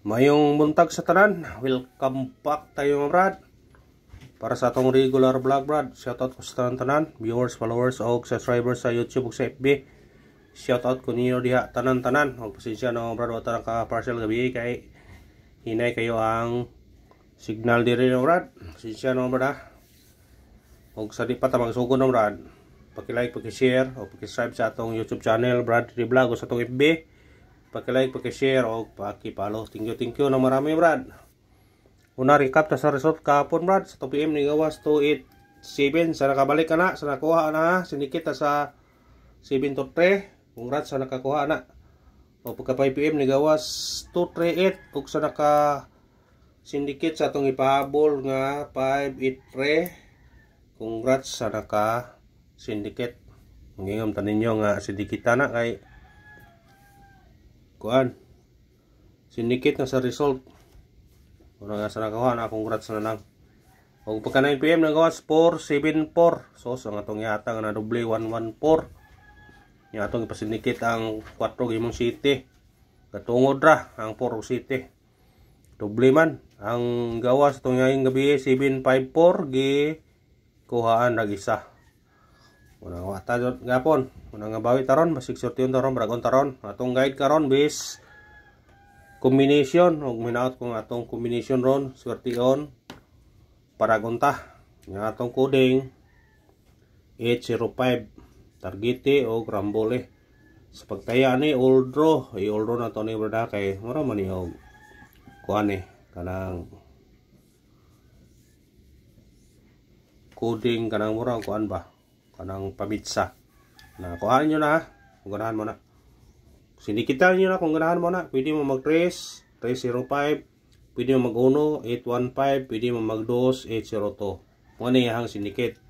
Mayong buntag sa tanan, welcome back tayo mga brad. Para sa atong regular vlog brad, shoutout ko sa tanan, viewers, followers, o subscribers sa YouTube o sa FB. Shoutout ko niyo diha tanan-tanan. O pasensya no brad, wata ka partial gabi kay hinay kayo ang signal diri no brad. Pasensya no brad. O sa di pa ta magsugod no brad, paki-like, paki-share o paki-subscribe sa atong YouTube channel Brad Ri Vlog o sa atong FB. Paki-like, paki-share o paki-follow. Thank you na marami brad. Una recap ta sa result kahapon brad sa 2 PM ni gawas 287 sa nakabalik na sa nakuha na sinikit sa 7-3. Congrats sa nakakuha na. O pagka 5 PM ni gawas 238 ug sa naka sindikit sa atong ipahabol nga 583. Congrats sa naka syndicate. Ngingam tanin nyo nga syndicate na kay kuan syndicate na sa result. Una nga sa nakakuha na, congrats na nang. O pagka 9 PM nagawas 474. So sa atong yata nga na doble 114. Yung atong ipasyndicate ang 4 gimong city. Katungod ra ang 4 city. Doble man ang gawas itong ngayong gabi 754 gi kuhaan nag isa. Una nga tadot gapon, una nga bawi taron, basig sortiyon taron, bragon taron. Atong guide karon bis combination, og minaot kung atong combination ron, sortiyon paragonta. Nga atong coding 805 targete o rambole. Sa pagtaya ni old draw, old draw na to ni brada kay mura man ni og kuan kanang coding kanang mura kuan ba? Kanang pabitsa na kuhaan nyo na, kung ganahan mo na sindikitan nyo na kung ganahan mo na. Pwede mo mag 3 305, pwede mo mag 1 815, pwede mo mag 2 802. Mga niyahang sindikit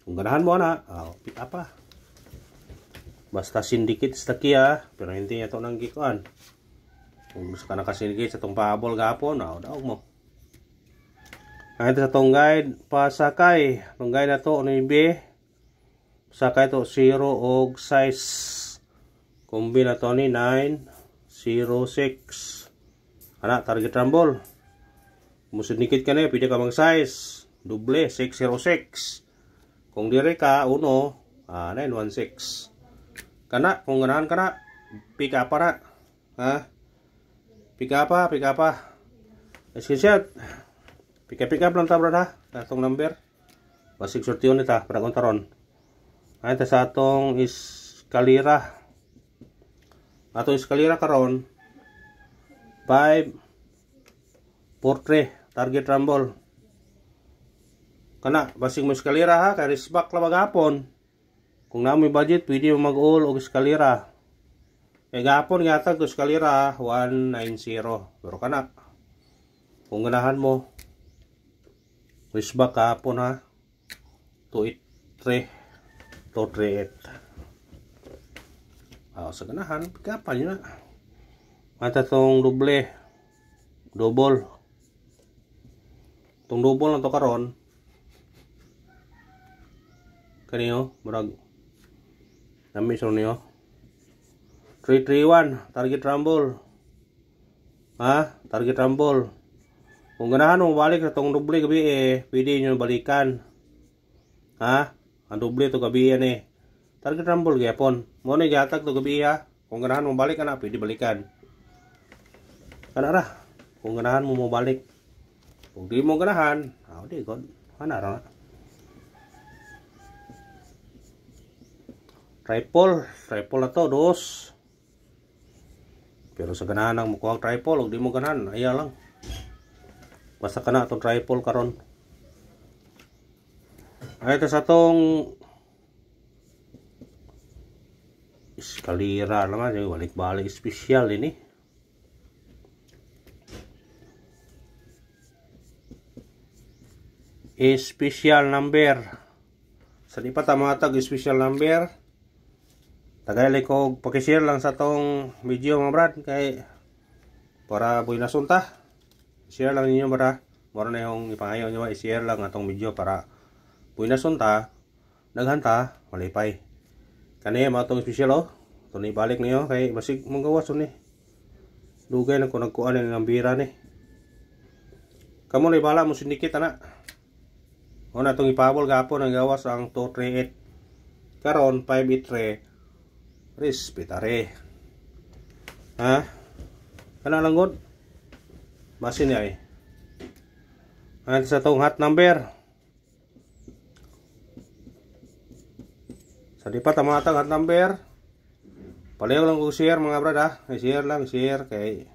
kung ganahan mo na. Pick up pa basta sindikit sa kia, pero hindi niya ito nang gikuan. Kung gusto ka nakasindikit sa itong pahabol gapon, daog mo. Ito sa itong guide pasakay. Itong guide na ito ano yung B sakay to 0 og size kombi na to ni 906 ana target rumble musindikit ka na pwede ka mag size doble 606 kung dire ka 1 916 kana kung ganahan ka na pick up para pick up screenshot pick up lang ta brad ha atong number basig sortiyon nita para kontaron. Ito sa atong iskalira. Atong iskalira karon 5 4-3 target rumble. Kana basig mo iskalira ha kay risback la maghapon. Kung na mo budget pwede mo mag-all og iskalira. Kay gapon gatag to iskalira 190. Pero kana kung ganahan mo risback hapon ha 283 238. Sa ganahan, pikapan nyo na. Mata tong double. Tong double na to karon. Kaniyo, murag. Namisyon niyo. 331, target rumble. Target rumble. Kung ganahan mo balik sa tong double gabi pwede nyo balikan. Ang doble to gabi yan target rumble gyapon mo na gatag to gabi ha. Kung ganahan mo balik kana pwede balikan kana ra. Kung ganahan mo balik, kung di mo ganahan di god kana ra. Triple na to 2 pero sa ganahan ang mukuha triple ug di mo ganahan aya lang basta kana tong triple karon. Ito sa tong iskalira naman yung balik-balik special ini. Special number. Sa di pa tamatag special number. Tagay ko paki-share lang sa tong video mga brad kay para buhay na sunta. Share lang ninyo para mora na yung ipangayaw nyo i-share lang atong video para puinason ta, naghanta, malipay. Kani matong special Tuni balik niyo kay basig mong gawas ni. Dugay na ko nagkuan ng bira ni. Kamo na bala mo sindikit ana. O na itong ipabol gapon ang gawas ang 238. Karon 583. Respetare. Ha? Kana lang god. Basin niya eh. At sa itong hot number. Sa di pa tamatang hot number. Palayaw lang ko share mga brad ha. Share lang, share kay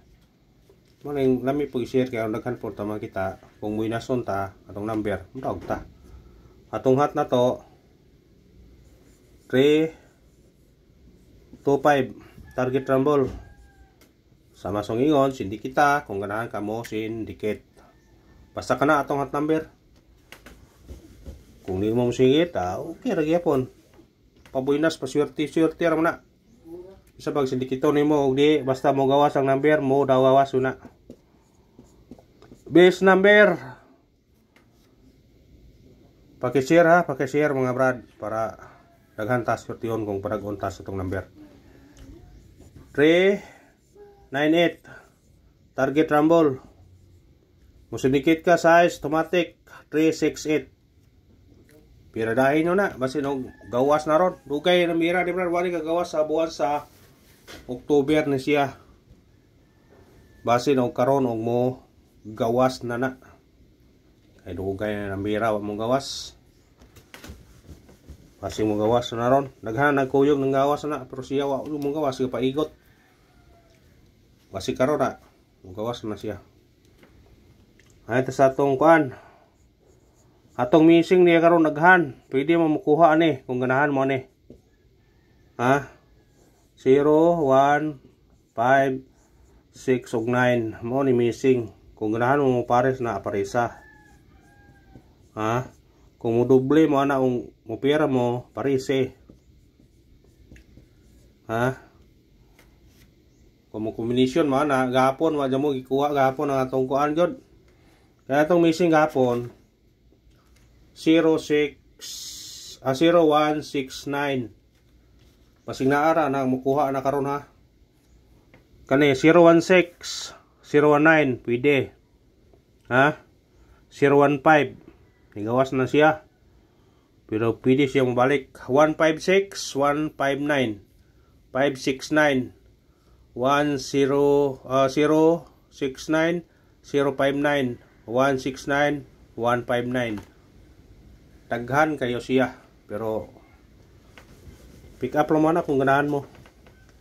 maling lami po i-share kaya naghan po tama kita kung muy nason ta atong number mutawag ta atong hat na to 325 target rumble sama song ingon sindi kita kung ganahan ka mo syndicate basta kana atong hat number kung di mo singit okay ra gyapon pabuinas paswerte ra man na isa pag sindikito nimo og di basta mo gawas ang number mo daw gawas una. Base number. Paki-share ha, paki-share mga brad para daghan tas sortihon kung padag-on tas itong number. 398 target rumble. Musindikit ka size automatic 368. Piradahin nyo na basin og gawas na ron. Dugay na mira di brad wali ka gawas sa buwan sa October na siya. Basin og karon og mo gawas na na. Kay dugay na mira wa mo gawas. Basin mo gawas na ron. Daghan nagkuyog ng gawas na pero siya wa mo gawas ka paigot. Basi karon na mo gawas na siya. Ay ta sa atong kuan. Atong missing niya karon daghan. Pwede mo makuha ani kung ganahan mo ani. Ha? 0, 1, 5, 6, ug 9. Mo ni missing. Kung ganahan mo pares na aparesa. Ha? Kung mo doble mo ana mo pera mo parese. Ha? Kung mo combination mo ana gapon wa mo gikuha gapon ang atong kuan gyud. Kaya atong missing gapon 0169. Pasing naara na mukuha na karon ha. Kani 016, 019 pwede. Ha? 015 igawas na siya. Pero pwede siya mabalik. 156, 159, 569, 069, 059, 169, 159. Daghan kayo siya. Pero pick up lang na kung ganahan mo.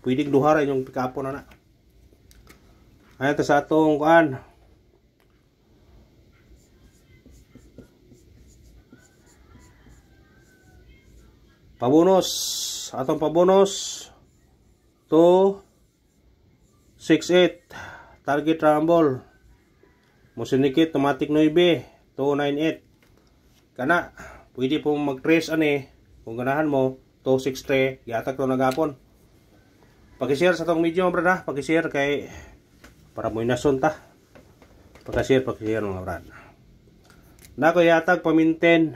Pwedeng duharan yung pick up na na. Ayan sa atong kuan. Pabonus. Atong pabonus 268 target rumble. Musinikit automatic 9 298. Kana pwede pong mag-trace ani kung ganahan mo 263 yatag to nagapon. Paki-share sa tong video brad ha, paki-share kay para mo inason ta. Paki-share mga brad. Nako yatag paminten.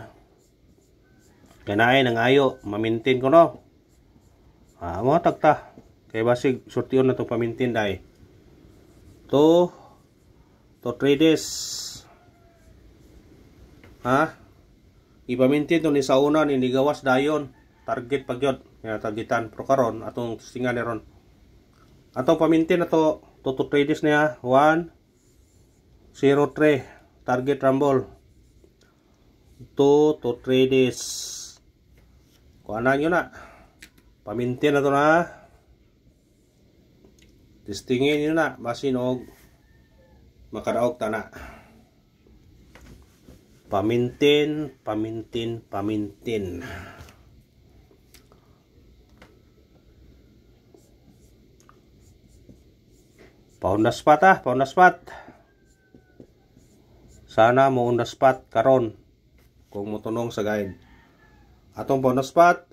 Kanaay nang ayo maminten ko no. Mo tagta. Kay basig sortion na to paminten dai. To 3 days. Ha? Ipamintin to ni sa una ni gawas dayon. Target pagyod nga targetan pro karon atong testingan ni ron. Atong pamintin ato to 3 days niya 103 target rumble. 2 to 3 days. Kuanan nyo na. Pamintin na to na. Testingin nyo na basin og makadaog ta na. Pamintin. Paundas pat. Sana mo undas pat karon kung motunong sa guide. Atong paundas pat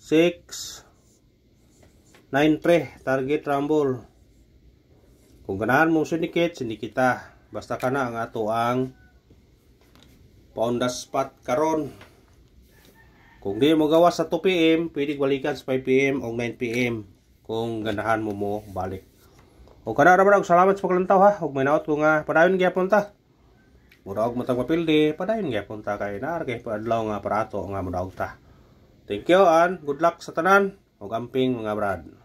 693 target rumble. Kung ganahan mo sindikita. Basta kana ang ato ang paundas pat karon. Kung di mo gawas sa 2 PM, pwede balikan sa 5 PM o 9 PM kung ganahan mo balik. O kana ra brad, salamat sa paglantaw ha. Ug may naot ko nga padayon gyapon ta. Murag matag mapildi, padayon gyapon ta kay naar kay paadlaw nga parato nga mudaog ta. Thank you and good luck sa tanan. Ug amping mga brad.